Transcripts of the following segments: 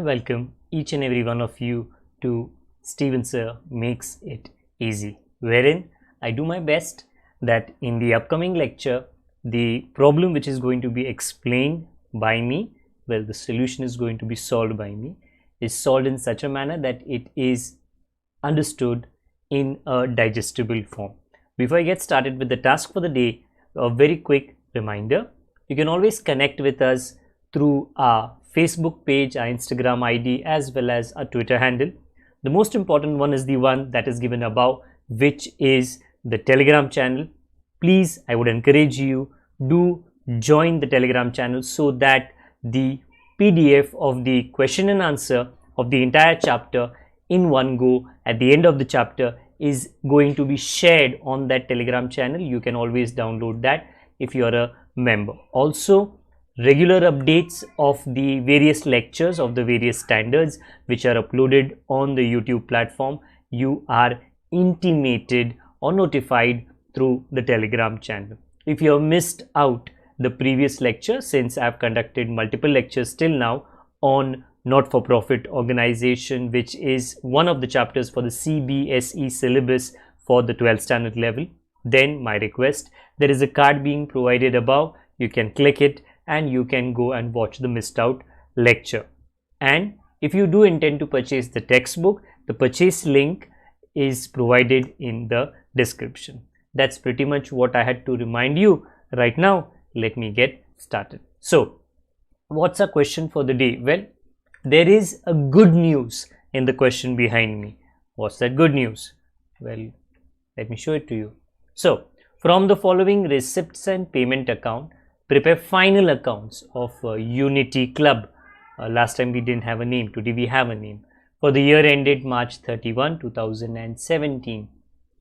and welcome each and every one of you to Steven Sir Makes It Easy, wherein I do my best that in the upcoming lecture, the problem which is going to be explained by me, well, the solution is going to be solved by me, is solved in such a manner that it is understood in a digestible form. Before I get started with the task for the day, a very quick reminder. You can always connect with us through our Facebook page, our Instagram ID, as well as our Twitter handle. The most important one is the one that is given above, which is the Telegram channel. Please, I would encourage you, do join the Telegram channel so that the PDF of the question and answer of the entire chapter in one go at the end of the chapter is going to be shared on that Telegram channel. You can always download that if you are a member. Also, regular updates of the various lectures of the various standards which are uploaded on the YouTube platform, you are intimated or notified through the Telegram channel. If you have missed out the previous lecture, since I have conducted multiple lectures till now on not-for-profit organization, which is one of the chapters for the CBSE syllabus for the 12th standard level, then my request, there is a card being provided above. You can click it and you can go and watch the missed out lecture. And if you do intend to purchase the textbook, the purchase link is provided in the description. That's pretty much what I had to remind you. Right now, let me get started. So, what's our question for the day? Well, there is a good news in the question behind me. What's that good news? Well, let me show it to you. So, from the following receipts and payment account, prepare final accounts of Unity Club. Last time we didn't have a name, today we have a name. For the year ended March 31, 2017.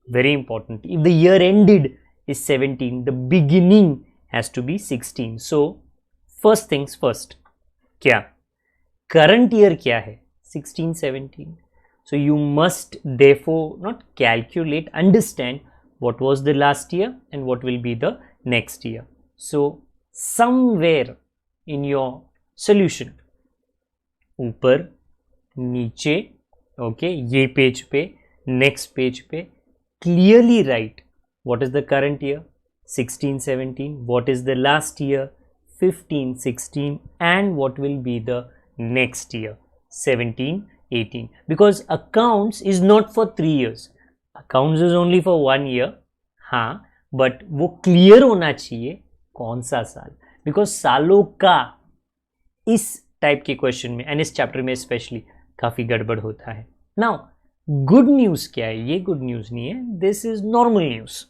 Very important. If the year ended is 17, the beginning has to be 16. So, first things first. क्या? Current year क्या है? 16, 17. So, you must therefore not calculate, understand what was the last year and what will be the next year. So, somewhere in your solution, ऊपर, नीचे, okay, ये page पे, next page पे, clearly write what is the current year, 16, 17, what is the last year, 15, 16, and what will be the next year, 17, 18. Because accounts is not for 3 years. Accounts is only for 1 year. हाँ, but वो clear होना चाहिए कौन सा साल, because सालों का इस टाइप के क्वेश्चन में एंड इस चैप्टर में स्पेशली काफी गड़बड़ होता है. नाउ गुड न्यूज क्या है? ये गुड न्यूज नहीं है, this is normal news.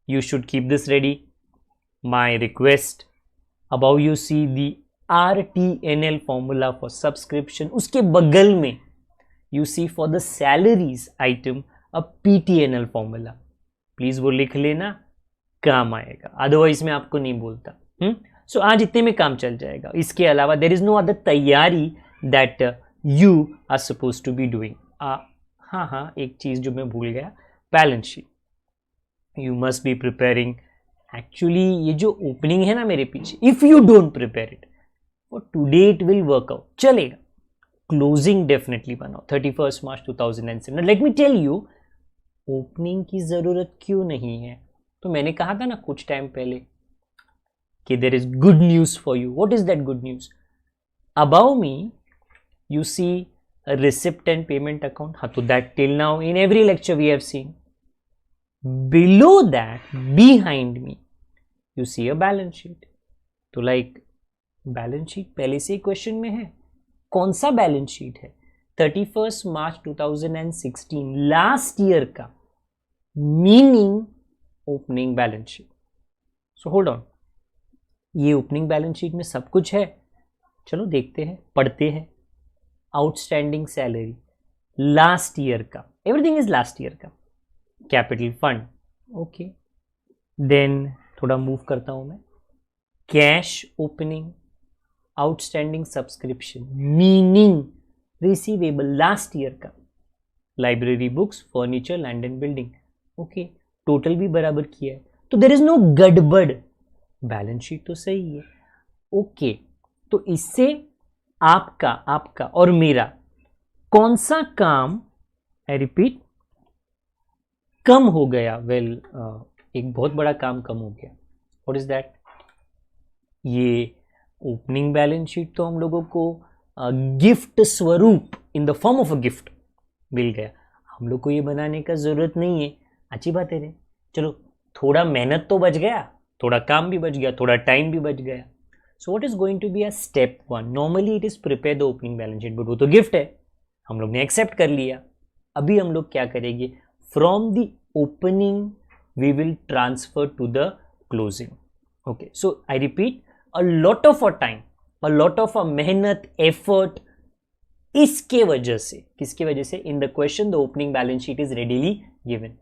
You should keep this ready. My request, above you see the RTNL formula for subscription, उसके बगल में you see for the salaries item a PTNL formula. Please वो लिख लेना, काम आएगा, अदरवाइज मैं आपको नहीं बोलता. सो आज इतने में काम चल जाएगा. इसके अलावा देर इज नो अदर तैयारी that you are suppose to be doing. हाँ, एक चीज जो मैं भूल गया, balance sheet. You must be preparing. Actually ये जो ओपनिंग है ना मेरे पीछे, if you don't prepare it for today it will work out, चलेगा. क्लोजिंग डेफिनेटली बनाओ 31 March 2007. Let me tell you, opening की जरूरत क्यों नहीं है. तो मैंने कहा था ना कुछ टाइम पहले कि there is good news for you. What is that good news? Above me you see a receipt and payment account. हाँ, तो that till now in every lecture we have seen. Below that, behind me, you see a balance sheet. तो like balance sheet पहले से ही question में है. कौन सा balance sheet है? 31 मार्च 2016 लास्ट ईयर का, meaning opening balance sheet. So hold on, ये ओपनिंग बैलेंस शीट में सब कुछ है. चलो देखते हैं, पढ़ते हैं. आउटस्टैंडिंग सैलरी लास्ट ईयर का, एवरीथिंग इज लास्ट ईयर का. Capital fund, okay. देन थोड़ा मूव करता हूं मैं. Cash opening, outstanding subscription, meaning receivable last year का. Library books, furniture, land and building, okay. Total भी बराबर किया है, तो देयर इज नो गड़बड़. बैलेंस शीट तो सही है, ओके. तो इससे आपका आपका और मेरा कौन सा काम, आई रिपीट, कम हो गया? वेल, एक बहुत बड़ा काम कम हो गया। What is that? ये ओपनिंग बैलेंस शीट तो हम लोगों को गिफ्ट स्वरूप, in the form of a gift मिल गया। हम लोग को ये बनाने का जरूरत नहीं है। अच्छी बात है रे, चलो थोड़ा मेहनत तो बच गया, थोड़ा काम भी बच गया, थोड़ा टाइम भी बच गया। So what is going to be a step 1? Normally it is prepare the opening balance sheet, but वो तो गिफ्ट है, हम लोग ने एक्सेप्ट कर लिया। अभी हम लोग क्या करेंगे? From the opening we will transfer to the closing. Okay, so I repeat, a lot of a time, a lot of a मेहनत, एफर्ट, इसके वजह से, किसके वजह से? In the question the opening balance sheet is readily given,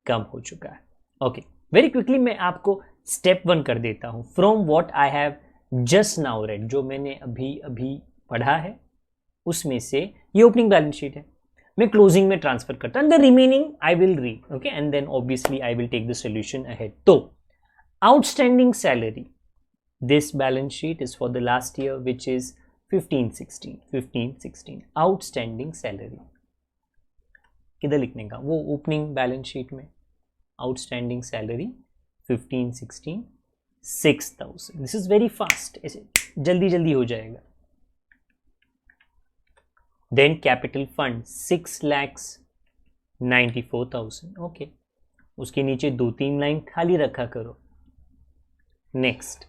कम हो चुका है। ओके, वेरी क्विकली मैं आपको स्टेप 1 कर देता हूं from what I have just now red, जो मैंने अभी अभी पढ़ा है उसमें से ये ओपनिंग बैलेंस शीट है, मैं क्लोजिंग में ट्रांसफर करता हूं, and the remaining I will read, okay, and then obviously I will take the solution ahead. तो outstanding salary, this balance sheet is for the last year, which is 15-16 outstanding salary। किधर लिखने का? वो opening balance sheet में outstanding salary 15-16 6,000। This is very fast, ऐसे जल्दी जल्दी हो जाएगा। Then capital fund 6,94,000। ओके, उसके नीचे 2-3 लाइन खाली रखा करो। नेक्स्ट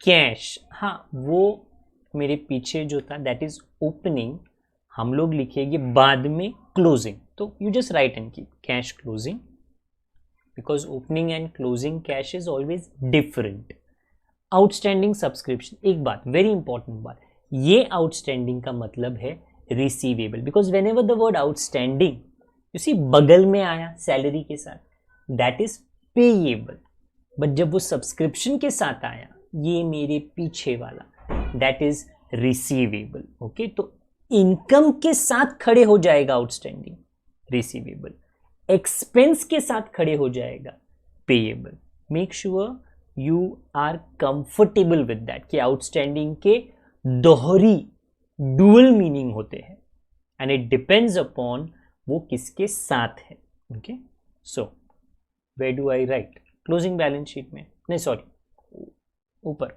कैश, हाँ वो मेरे पीछे जो था दैट इज ओपनिंग, हम लोग लिखेंगे बाद में क्लोजिंग, तो you just right and keep cash closing, because opening and closing cash is always different. Outstanding subscription, एक बात वेरी इंपॉर्टेंट बात, ये आउटस्टैंडिंग का मतलब है receivable, because whenever the word outstanding you see बगल में आया सैलरी के साथ, दैट इज पेएबल, बट जब वो सब्सक्रिप्शन के साथ आया, ये मेरे पीछे वाला, दैट इज रिसीवेबल। ओके, तो इनकम के साथ खड़े हो जाएगा आउटस्टैंडिंग, रिसीवेबल, एक्सपेंस के साथ खड़े हो जाएगा payable. Make sure you are comfortable with that कि आउटस्टैंडिंग के दोहरी डुअल मीनिंग होते हैं, एंड इट डिपेंड्स अपॉन वो किसके साथ है। Okay, so where do I write? Closing balance sheet में, नहीं सॉरी, ऊपर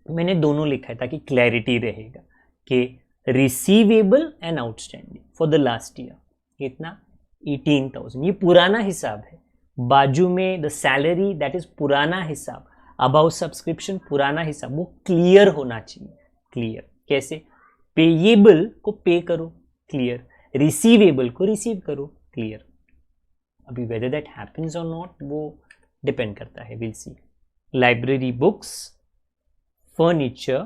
मैंने दोनों लिखा है ताकि क्लैरिटी रहेगा कि receivable and outstanding for the last year इतना 18,000, ये पुराना हिसाब है। बाजू में द सैलरी दैट इज पुराना हिसाब, अबाउट सब्सक्रिप्शन पुराना हिसाब, वो क्लियर होना चाहिए। क्लियर कैसे? पेएबल को पे करो, क्लियर, रिसीवेबल को रिसीव करो, क्लियर। अभी वेदर दैट हैपेंस और नॉट वो डिपेंड करता है, will see. Library books, furniture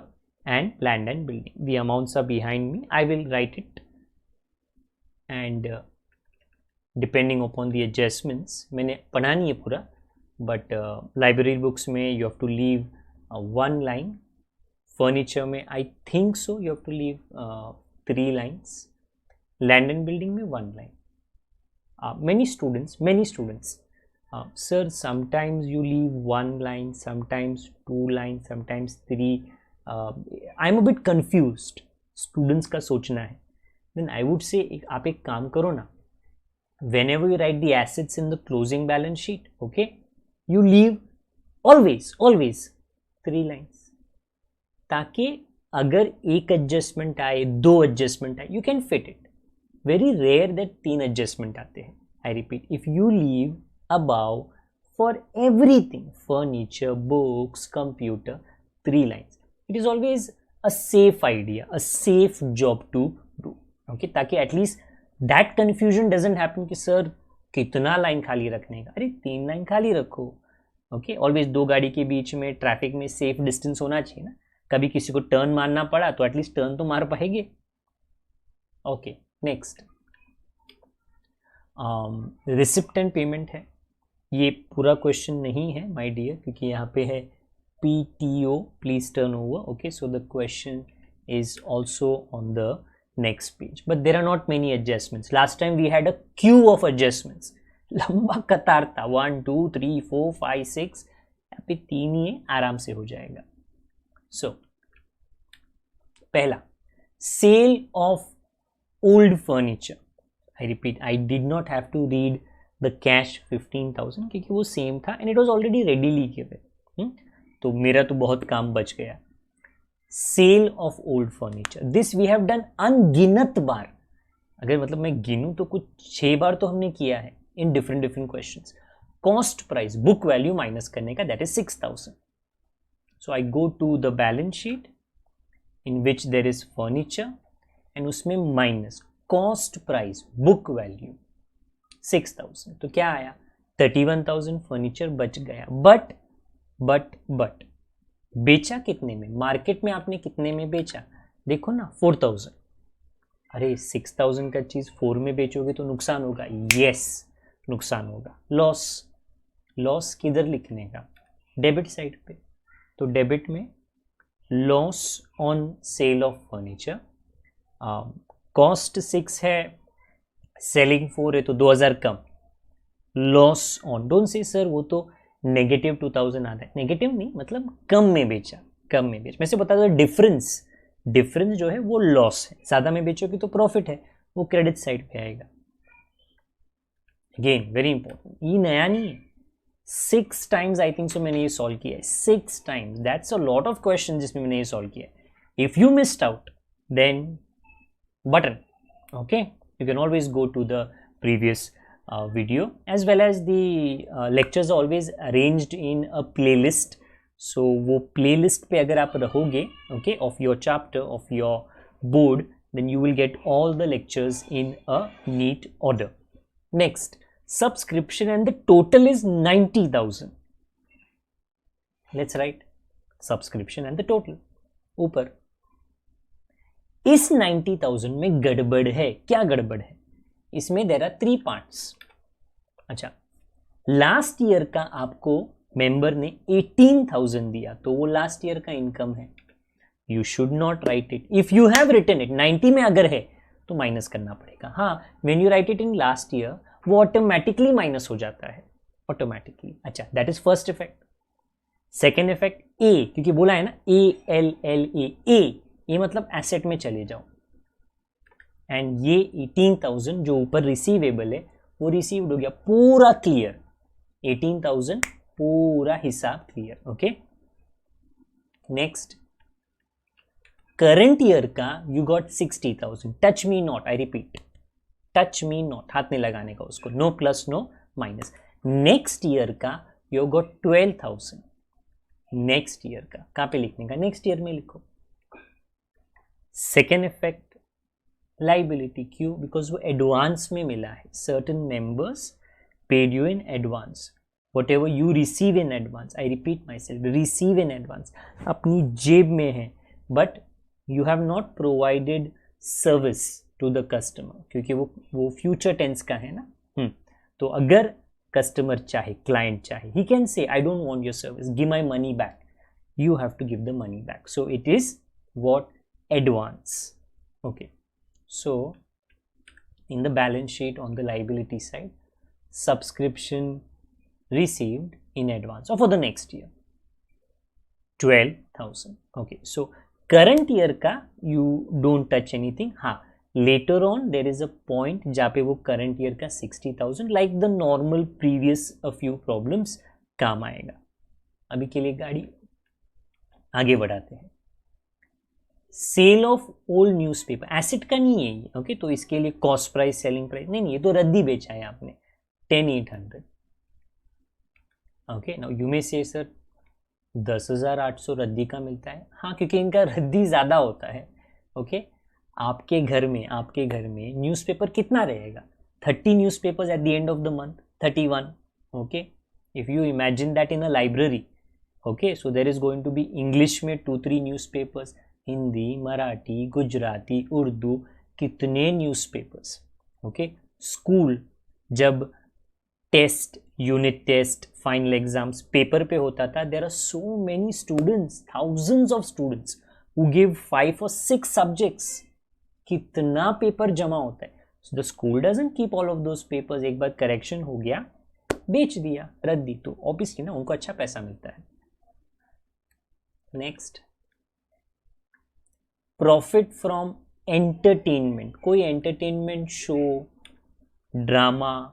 and land and building, the amounts are behind me, I will write it, and depending upon the adjustments, मैंने पढ़ा नहीं है पूरा, but library books में you have to leave 1 line, furniture में I think so you have to leave 3 lines, land and building में 1 line. Many students sir, sometimes you leave 1 line, sometimes 2 lines, sometimes 3. I'm a bit confused. Students का सोचना है. Then I would say आप एक काम करो ना. Whenever you write the assets in the closing balance sheet, okay, you leave always 3 lines. ताकि अगर एक एडजस्टमेंट आए, 2 एडजस्टमेंट आए, you can fit it. Very rare that 3 adjustment आते हैं. I repeat, if you leave above for everything, furniture, books, computer, 3 lines, it is always a safe idea, a safe job to do. Okay, ताकि at least that confusion doesn't happen कि sir कितना line खाली रखने का, अरे 3 line खाली रखो. Okay, always 2 गाड़ी के बीच में ट्रैफिक में सेफ डिस्टेंस होना चाहिए ना. कभी किसी को टर्न मारना पड़ा तो एटलीस्ट टर्न तो मार पाएंगे. Okay, next receipt and payment है. ये पूरा क्वेश्चन नहीं है माय डियर, क्योंकि यहाँ पे है PTO, please turn over. Okay, so the question is also on the next page, but there are not many adjustments. Last time we had a queue of adjustments, लंबा कतार था, 1 2 3 4 5 6, यहाँ पे 3 ही है, आराम से हो जाएगा. सो पहला, sale of old furniture. I repeat, I did not have to read the cash 15,000 क्योंकि वो सेम था and it was already readily given. तो मेरा तो बहुत काम बच गया. Sale of old furniture, this we have done अनगिनत बार. अगर मतलब मैं गिनूं तो कुछ 6 बार तो हमने किया है in different different questions. Cost price, book value minus करने का, that is 6,000. So I go to the balance sheet in which there is furniture and उसमें minus cost price book value 6,000. तो क्या आया? 31,000 फर्नीचर बच गया. बट बेचा कितने में? मार्केट में आपने कितने में बेचा? देखो ना, 4,000. अरे 6,000 का चीज 4 में बेचोगे तो नुकसान होगा. यस, नुकसान होगा. लॉस किधर लिखने का? डेबिट साइड पे. तो डेबिट में loss on sale of furniture. Cost 6 है, सेलिंग 4 है, तो 2,000 कम. Loss on, don't say sir वो तो नेगेटिव 2,000 आता है. नेगेटिव नहीं, मतलब कम में बेचा. मैं से बता दो, डिफरेंस जो है वो लॉस है. ज्यादा में बेचोगे तो प्रॉफिट है, वो क्रेडिट साइड पे आएगा. अगेन वेरी इंपॉर्टेंट, ये नया नहीं है. 6 टाइम्स आई थिंक सो मैंने ये सॉल्व किया है. 6 times, that's a lot of question जिसमें मैंने ये सॉल्व किया है. If you missed out then button, okay, you can always go to the previous video, as well as the lectures are always arranged in a playlist. So वो playlist पे अगर आप रहोगे, okay, of your chapter, of your board, then you will get all the lectures in a neat order. Next, subscription and the total is 90,000. Let's write subscription and the total ऊपर. इस 90,000 में गड़बड़ है. क्या गड़बड़ है? इसमें देयर आर 3 पार्ट्स. अच्छा, लास्ट ईयर का आपको मेंबर ने 18,000 दिया, तो वो लास्ट ईयर का इनकम है. You should not write it. If you have written it 90 में अगर है तो माइनस करना पड़ेगा. हाँ, when you write it in last year वो ऑटोमेटिकली माइनस हो जाता है, ऑटोमेटिकली. अच्छा, that is first effect. Second effect, ए, क्योंकि बोला है ना ALLA, ये मतलब एसेट में चले जाओ. एंड ये 18,000 जो ऊपर रिसीवेबल है वो रिसीव्ड हो गया, पूरा क्लियर. 18,000 पूरा हिसाब clear. Okay, next, current year का you got 60,000. Touch me not, I repeat, touch me not, हाथ नहीं लगाने का उसको. No plus no minus. Next year का यू गॉट 12,000. नेक्स्ट ईयर का कहाँ पे लिखने का? नेक्स्ट ईयर में लिखो. Second effect, liability. क्यों? बिकॉज वो एडवांस में मिला है. Certain members paid you in advance. Whatever you receive in advance, I repeat my self, receive in advance, अपनी जेब में है, but you have not provided service to the customer, क्योंकि वो फ्यूचर टेंस का है ना. तो अगर कस्टमर चाहे, क्लाइंट चाहे, he can say I don't want your service, give my money back. You have to give the money back. So it is what? Advance. Okay, so in the balance sheet on the liability side, subscription received in advance or for the next year 12,000. Okay, so current year का you don't touch anything. हाँ, later on there is a point जहाँ पे वो current year का 60,000 like the normal previous a few problems काम आएगा. अभी के लिए गाड़ी आगे बढ़ाते हैं. Sale of old newspaper, asset का नहीं है ये. ओके, तो इसके लिए कॉस्ट प्राइस, सेलिंग प्राइस नहीं, ये तो रद्दी बेचा है आपने. 10,800. ओके, नाउ यू मे से सर 10,800 रद्दी का मिलता है. हाँ, क्योंकि इनका रद्दी ज़्यादा होता है. ओके, आपके घर में न्यूज़पेपर कितना रहेगा? 30 newspapers at the end of the month, 31. Okay, if you imagine that in a library, okay, so there is going to be English में 2-3 न्यूज़पेपर्स, हिंदी, मराठी, गुजराती, उर्दू, कितने न्यूज़पेपर्स. ओके, स्कूल जब test, unit test, final exams paper पे होता था, there are so many students, thousands of students who give 5 or 6 subjects. कितना paper जमा होता है. The school doesn't keep all of those papers. एक बार करेक्शन हो गया, बेच दिया, रद्दी, तो ऑब्वियसली ना उनको अच्छा पैसा मिलता है. नेक्स्ट, प्रॉफिट फ्रॉम एंटरटेनमेंट, कोई एंटरटेनमेंट शो, ड्रामा,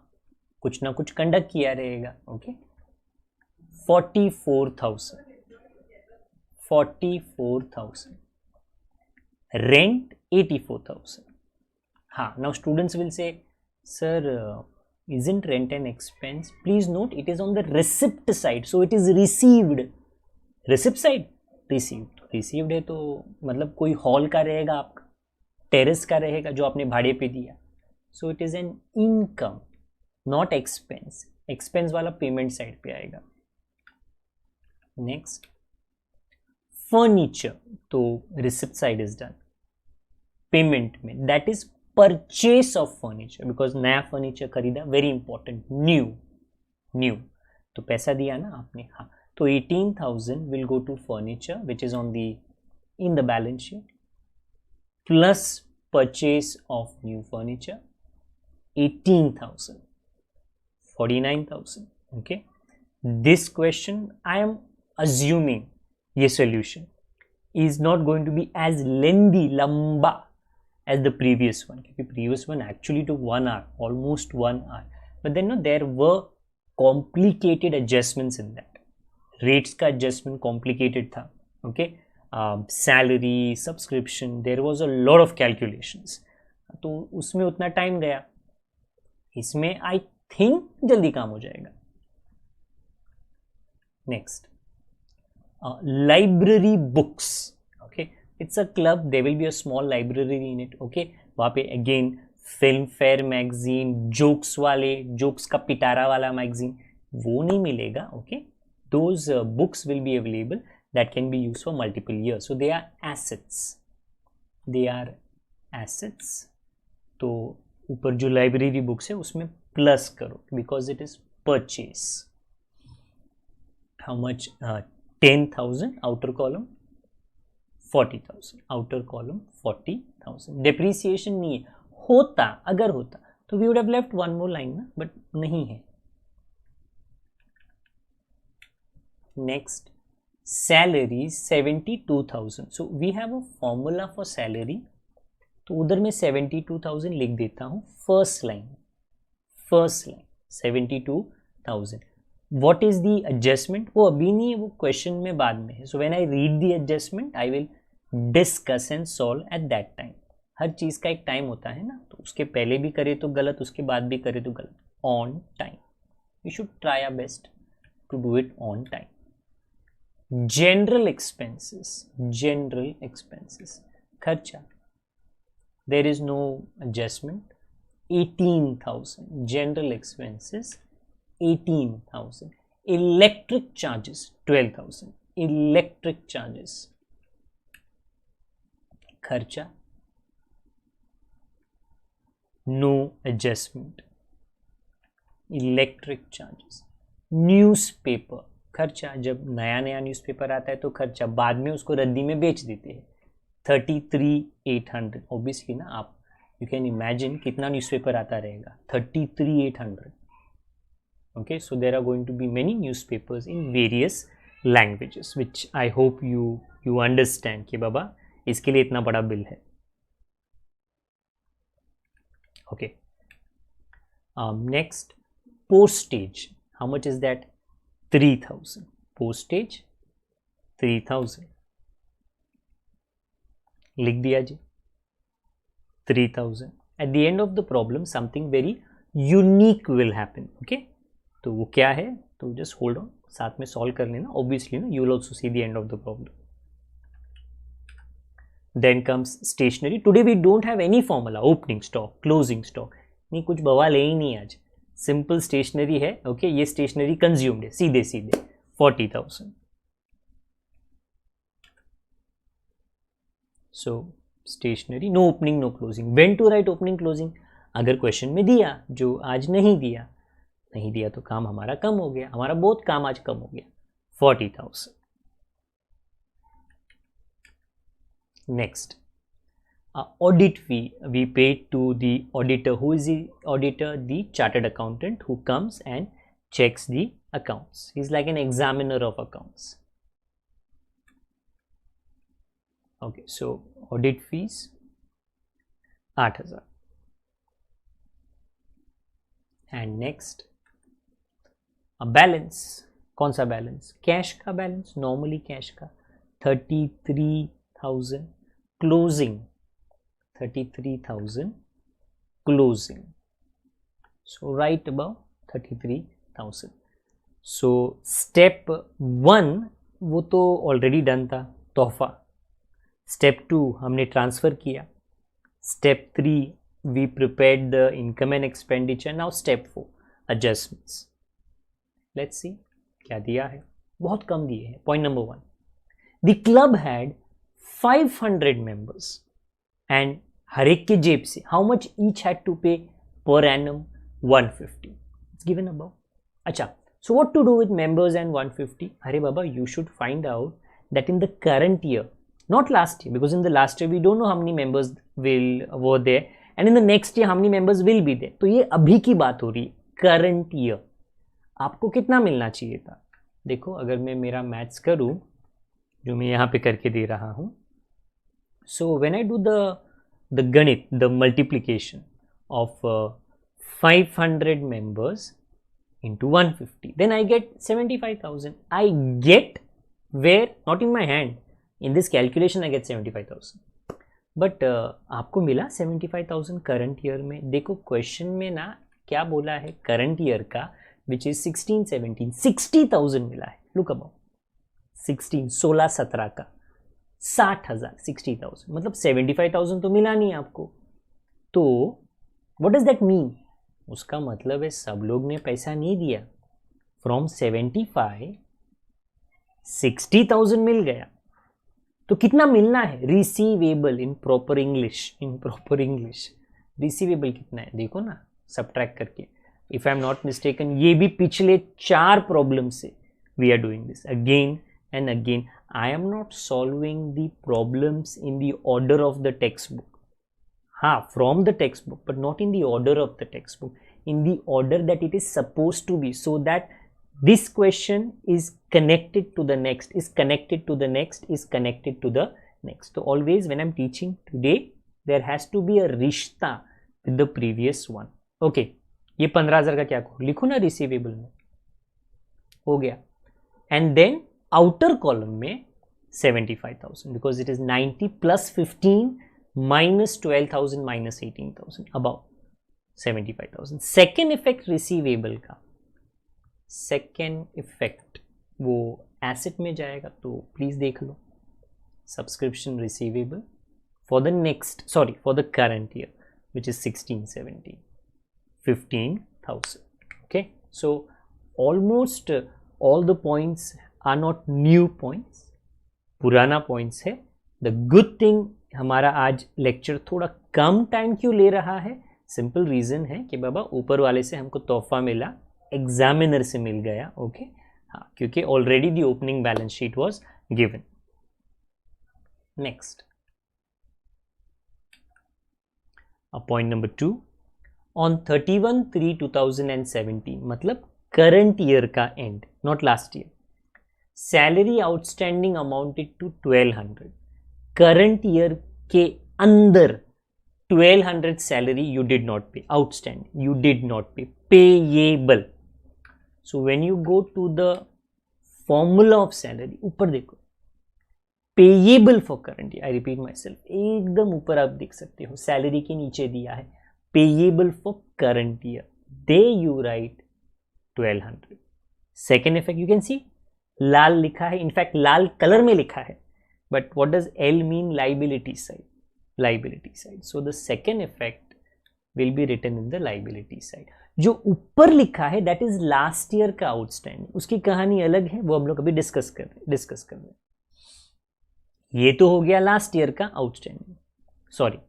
कुछ ना कुछ कंडक्ट किया रहेगा, okay. 44,000, 44,000, rent 84,000. Now students will say, sir, isn't rent an expense? Please note, it is on the receipt side, so it is received. Receipt side, received है तो मतलब कोई हॉल का रहेगा, आपका टेरेस का रहेगा जो आपने भाड़े पे दिया, so it is an income, not expense. Expense वाला पेमेंट साइड पे आएगा. नेक्स्ट, फर्नीचर, तो receipt side is done. Payment में that is purchase of furniture, because नया फर्नीचर खरीदा, वेरी इंपॉर्टेंट, न्यू तो पैसा दिया ना आपने. हाँ, तो 18,000 will go to furniture which is on the in the balance sheet, plus purchase of new furniture 18,000, 49,000. okay, this question I am assuming ये solution is not going to be as lengthy, लंबा as the previous one, क्योंकि previous one actually took 1 hour, almost 1 hour, but then no, there were complicated adjustments in that. Rates का adjustment complicated था, okay, salary, subscription, there was a lot of calculations, तो उसमें उतना time गया. इसमें I think जल्दी काम हो जाएगा. Next, library books. Okay, it's a club, there will be a small library in it. Okay, वहाँ पे again film fair magazine, jokes वाले, जोक्स का पिटारा वाला मैगजीन वो नहीं मिलेगा. Okay, those books will be available that can be used for multiple years, so they are assets, they are assets. तो ऊपर जो लाइब्रेरी बुक्स है उसमें प्लस करो, because it is purchase. How much? 10,000 outer column, 40,000 outer column, 40,000. Depreciation नहीं है, होता अगर होता तो we would have left one more line ना, बट नहीं है. Next, salary 72,000. So we have a formula for salary, तो उधर मैं 72,000 लिख देता हूँ. First line 72,000. What is the adjustment? वो अभी नहीं है, वो क्वेश्चन में बाद में है. So when I read the adjustment I will discuss and solve at that time. हर चीज का एक टाइम होता है ना, तो उसके पहले भी करे तो गलत, उसके बाद भी करे तो गलत. On time, we should try our best to do it on time. General expenses, खर्चा, there is no adjustment. 18,000 general expenses, 18,000. Electric charges 12,000. electric charges, खर्चा, no adjustment. electric charges. Newspaper, खर्चा, जब नया न्यूज़पेपर आता है तो खर्चा, बाद में उसको रद्दी में बेच देते हैं. 33,800. ऑब्वियसली ना, आप यू कैन इमेजिन कितना न्यूज़पेपर आता रहेगा. 33,800. Okay, so there are going to be many newspapers in various languages, which I hope you understand कि बाबा इसके लिए इतना बड़ा बिल है. Okay, next, postage. How much is that? 3,000. Postage 3,000 लिख दिया जी. 3,000. At the end of the problem something very unique will happen. Okay, तो वो क्या है? तो जस्ट होल्ड ऑन, साथ में सॉल्व कर लेना. ऑब्वियसली ना, you will also see the end of the problem. Then comes stationery. Today we don't have any formula. Opening stock, closing stock, नहीं, कुछ बवाल है ही नहीं आज. सिंपल स्टेशनरी है. ओके, ये स्टेशनरी कंज्यूम्ड है सीधे 40,000. So stationery, no opening no closing. When to write opening closing? अगर क्वेश्चन में दिया, जो आज नहीं दिया तो काम हमारा कम हो गया, हमारा बहुत काम आज कम हो गया. 40,000. Next, audit fee we paid to the auditor. Who is the auditor? The chartered accountant who comes and checks the accounts. He's like an examiner of accounts. Okay, so audit fees 8,000 and next balance. कौन सा बैलेंस? Cash का balance, normally cash का 33,000 closing, 33,000 closing. So write about 33,000. So step 1 वो तो already done था, तोहफा. Step 2 हमने ट्रांसफर किया. Step 3 we prepared the income and expenditure. Now step 4 adjustments. Let's see क्या दिया है. बहुत कम दिए हैं. Point number 1, the club had 500 members and हर एक के जेब से how much each had to pay per annum 150. It's given about. अच्छा, so what to do with members and 150? अरे बाबा, you should find out that in the current year, not last year, because in the last year we don't know how many members were there, and in the next year how many members will be there. तो ये अभी की बात हो रही है, current year. आपको कितना मिलना चाहिए था? देखो, अगर मैं मेरा मैथ्स करूं जो मैं यहाँ पे करके दे रहा हूँ, so when I do the गणित, the multiplication of 500 members into 150, then I get 75,000. I get where? Not in my hand. In this calculation I get 75,000. But आपको मिला 75,000 करंट ईयर में. देखो क्वेश्चन में ना क्या बोला है, करंट ईयर का विच इज 16, 17, 60,000 मिला है. लुक अबाउट 16, 16, 17 का 60,000, 60,000 मतलब 75,000 तो मिला नहीं आपको. तो व्हाट डज दैट मीन? उसका मतलब है सब लोग ने पैसा नहीं दिया. फ्रॉम 75 60,000 मिल गया. तो कितना मिलना है? Receivable in proper English, receivable कितना है देखो ना, सबट्रैक्ट करके. If I am not mistaken ये भी पिछले 4 प्रॉब्लम से we are doing this again and again. I am not solving the problems in the order of the text book. हाँ, from the textbook, but not in the order of the textbook, in the order that it is supposed to be, so that this question is connected to the next, is connected to the next, is connected to the next. So always when I'm teaching today, there has to be a rishta with the previous one. Okay, ये 15,000 का क्या करूँ? लिखो ना receivable में. हो गया. And then outer column में 75,000 because it is 90 plus 15 minus 12,000 minus 18,000, about 75,000. Second effect receivable का, सेकेंड इफेक्ट वो एसेट में जाएगा. तो प्लीज देख लो, subscription receivable for the next, sorry for the current year which is 16, 17, 15,000. Okay, so almost all the points are not new points, पुराना points है. The good thing, हमारा आज लेक्चर थोड़ा कम टाइम क्यों ले रहा है? सिंपल रीजन है कि बाबा ऊपर वाले से हमको तोहफा मिला, एग्जामिनर से मिल गया. ओके, हाँ, क्योंकि already the opening balance sheet was given. Next point number 2, on 31/3/2017 मतलब करंट ईयर का end, not last year, salary outstanding amounted to 1200. Current year के अंदर 1200 salary you did not pay, outstanding you did not pay, payable. So when you go to the formula of salary, ऊपर देखो, payable for current year. I repeat my self, एकदम ऊपर आप देख सकते हो, सैलरी के नीचे दिया है payable for current year. They you write 1200. Second effect you can see, लाल लिखा है, इनफैक्ट लाल कलर में लिखा है. But what does L mean? Liability side. Liability side. So the second effect will be written in the liability side. जो ऊपर लिखा है that is last year का outstanding. उसकी कहानी अलग है, वो हम लोग अभी डिस्कस कर रहे हैं. ये तो हो गया लास्ट ईयर का outstanding. Sorry,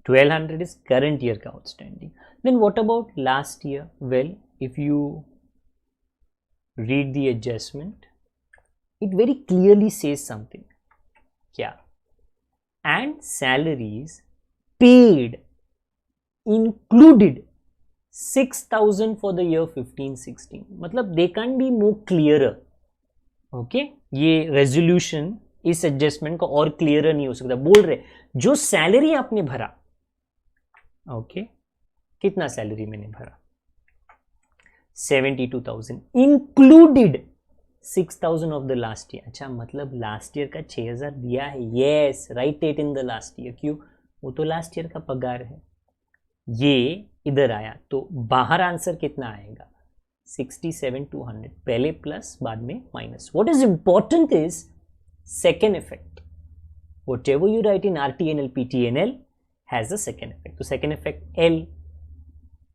1200 is current year का outstanding. Then what about last year? Well, if you read the adjustment, it very clearly says something. क्या? And salaries paid included 6,000 for the year 15-16. मतलब they can't be more clearer. Okay, ये resolution इस adjustment को और clear नहीं हो सकता। बोल रहे जो सैलरी आपने भरा, ओके, कितना सैलरी मैंने भरा 72,000 included 6,000 of the last year. अच्छा, मतलब लास्ट ईयर का 6,000 दिया है, yes, right it in the last year. क्यों? वो तो लास्ट ईयर का पगार है। ये इधर आया तो बाहर आंसर कितना आएगा 67,200, पहले प्लस बाद में minus. What is important is second effect. What ever you right in RTNL PTNL has a second effect. तो सेकेंड इफेक्ट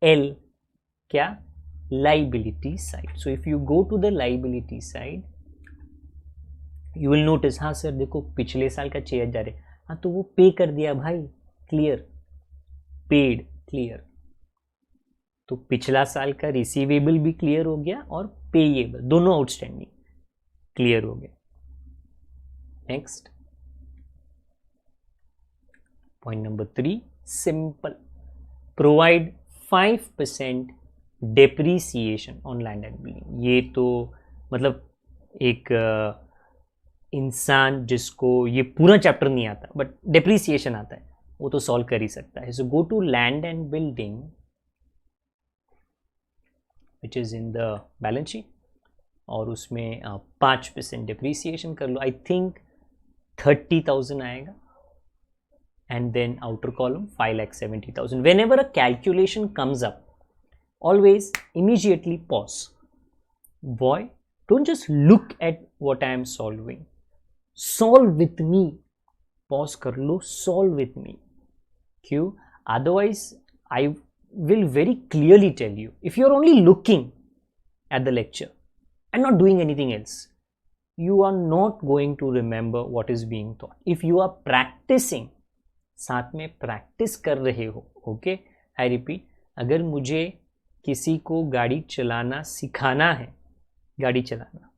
L क्या, liability side. So if you go to the liability side, you will notice, हाँ sir देखो पिछले साल का 6,000 है, हाँ तो वो पे कर दिया भाई, क्लियर, पेड, क्लियर। तो पिछला साल का रिसीवेबल भी क्लियर हो गया और पेएबल दोनों आउटस्टैंडिंग क्लियर हो गया। Next point number 3, simple, provide 5% depreciation on land and building. ये तो मतलब एक इंसान जिसको ये पूरा चैप्टर नहीं आता बट डेप्रीसिएशन आता है वो तो सॉल्व कर ही सकता है। So go to land and building which is in the balance sheet और उसमें 5% डेप्रीसिएशन कर लो। आई थिंक 30,000 आएगा and then outer column 5,70,000। whenever a calculation comes up, always immediately pause. Boy, don't just look at what I am solving. Solve with me. Pause कर लो, solve with me. क्यों? Otherwise, I will very clearly tell you, if you are only looking at the lecture and not doing anything else, you are not going to remember what is being taught. If you are practicing, साथ में practice कर रहे हो, okay, I repeat, अगर मुझे किसी को गाड़ी चलाना सिखाना है, गाड़ी चलाना,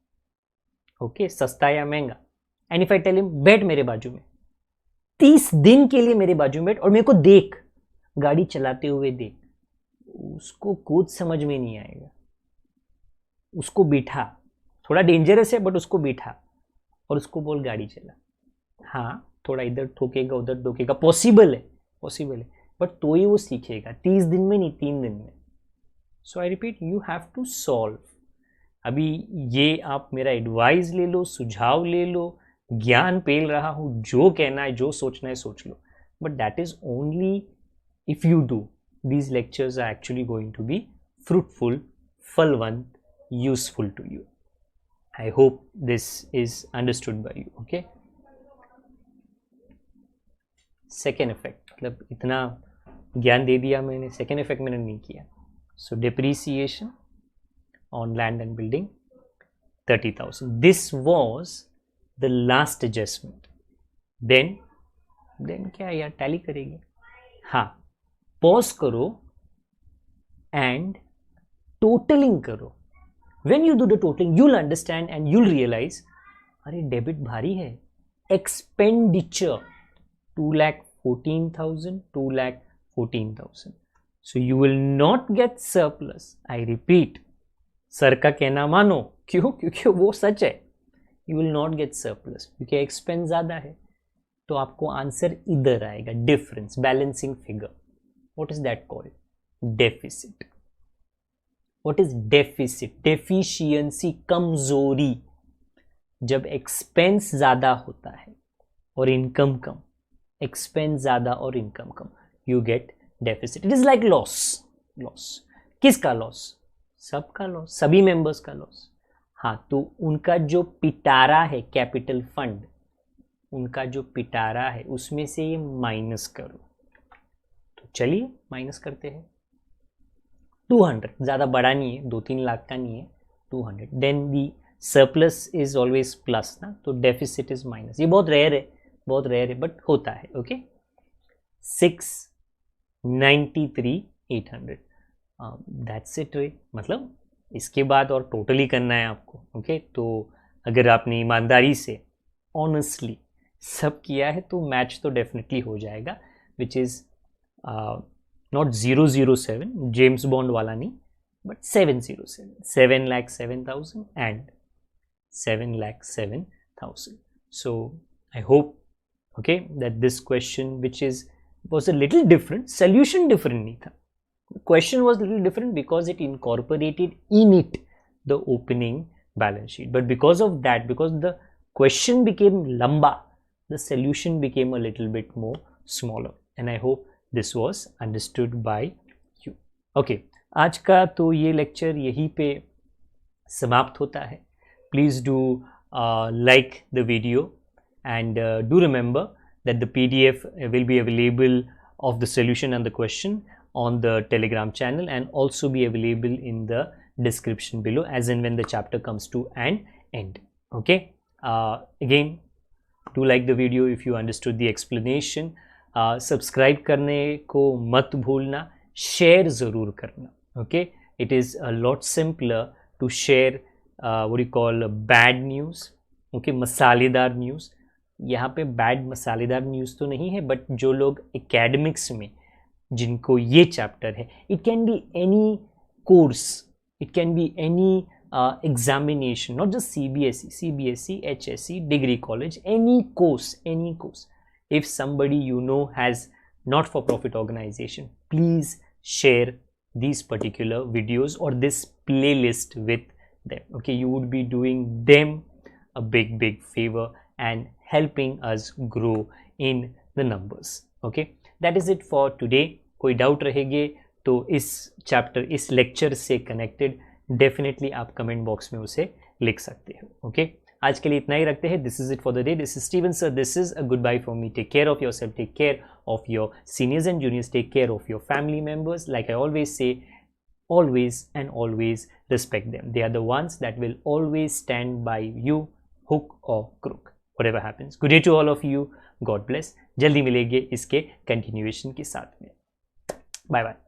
ओके, सस्ता या महंगा, and if I tell him बैठ मेरे बाजू में 30 दिन के लिए मेरे बाजू में बैठ और मेरे को देख, गाड़ी चलाते हुए देख, उसको कुछ समझ में नहीं आएगा। उसको बिठा, थोड़ा डेंजरस है बट उसको बिठा और उसको बोल गाड़ी चला। हाँ, थोड़ा इधर ठोकेगा उधर ठोकेगा, पॉसिबल है बट तो ही वो सीखेगा, 30 दिन में नहीं 3 दिन में। So I repeat, you have to solve. अभी ये आप मेरा एडवाइस ले लो, सुझाव ले लो, ज्ञान पेल रहा हूँ, जो कहना है जो सोचना है सोच लो, but that is only if you do. These lectures are actually going to be fruitful, फलवंत, useful to you. I hope this is understood by you. Okay, second effect, मतलब इतना ज्ञान दे दिया मैंने, सेकेंड इफेक्ट मैंने नहीं किया। So depreciation on land and building 30,000, this was the last adjustment. Then क्या यार, टैली करेंगे, हाँ, पॉज करो एंड टोटलिंग करो। When you do the totalling you will understand and you will realise, अरे डेबिट भारी है, expenditure 2,14,000, 2,14,000. So you will not get surplus. I repeat, sir का कहना मानो, क्यों? क्योंकि वो सच है। You will not get surplus क्योंकि एक्सपेंस ज़्यादा है, तो आपको आंसर इधर आएगा, difference, balancing figure. What is that called? Deficit. What is deficit? Deficiency, कमजोरी। जब एक्सपेंस ज़्यादा होता है और इनकम कम, एक्सपेंस ज़्यादा और income come, you get deficit. It is like loss. Loss किसका लॉस? सबका लॉस, सभी मेंबर्स का लॉस। हाँ, तो उनका जो पिटारा है, कैपिटल फंड, उनका जो पिटारा है उसमें से ये माइनस करो। तो चलिए माइनस करते हैं। 200, ज़्यादा बड़ा नहीं है, 2-3 लाख का नहीं है, 200। Then the surplus is always plus ना, तो डेफिसिट इज माइनस। ये बहुत रेयर है बट होता है। ओके, 693,800, दैट्स इट रे। मतलब इसके बाद और टोटली करना है आपको। ओके, तो अगर आपने ईमानदारी से ऑनेस्टली सब किया है तो मैच तो डेफिनेटली हो जाएगा, which is not 007 James bond वाला नहीं, but 707, 7,07,000 and 7,07,000. So I hope, okay, that this question, which was a little different, solution different नहीं था. The question was a little different because it incorporated in it the opening balance sheet. But because of that, because the question became lamba, the solution became a little bit more smaller. And I hope this was understood by you. Okay, आज का तो ये lecture यहीं पे समाप्त होता है. Please do like the video and do remember that the PDF will be available of the solution and the question on the Telegram channel and also be available in the description below as and when the chapter comes to an end. Okay, again, do like the video if you understood the explanation. Subscribe करने को मत भूलना, share ज़रूर करना. Okay, it is a lot simpler to share what you call bad news. Okay, मसालेदार news. यहाँ पे bad मसालेदार न्यूज़ तो नहीं है, बट जो लोग एकेडमिक्स में जिनको ये चैप्टर है, it can be any course, it can be any examination, not just CBSE, HSE, degree college, any course. If somebody you know has not-for-profit organization, please share these particular videos or this playlist with them. Okay, you would be doing them a big favor and helping us grow in the numbers. Okay, that is it for today. कोई doubt रहेगे तो इस chapter, इस lecture से connected definitely आप comment box में उसे लिख सकते हो. ओके, आज के लिए इतना ही रखते हैं. This is it for the day. This is Steven sir. This is a good bye for me. Take care of your self, take care of your seniors and juniors, take care of your family members. Like I always say, always and always respect them. They are the ones that will always stand by you, hook or crook, whatever happens. Good day to all of you. God bless. जल्दी मिलेंगे इसके continuation के साथ में. Bye bye.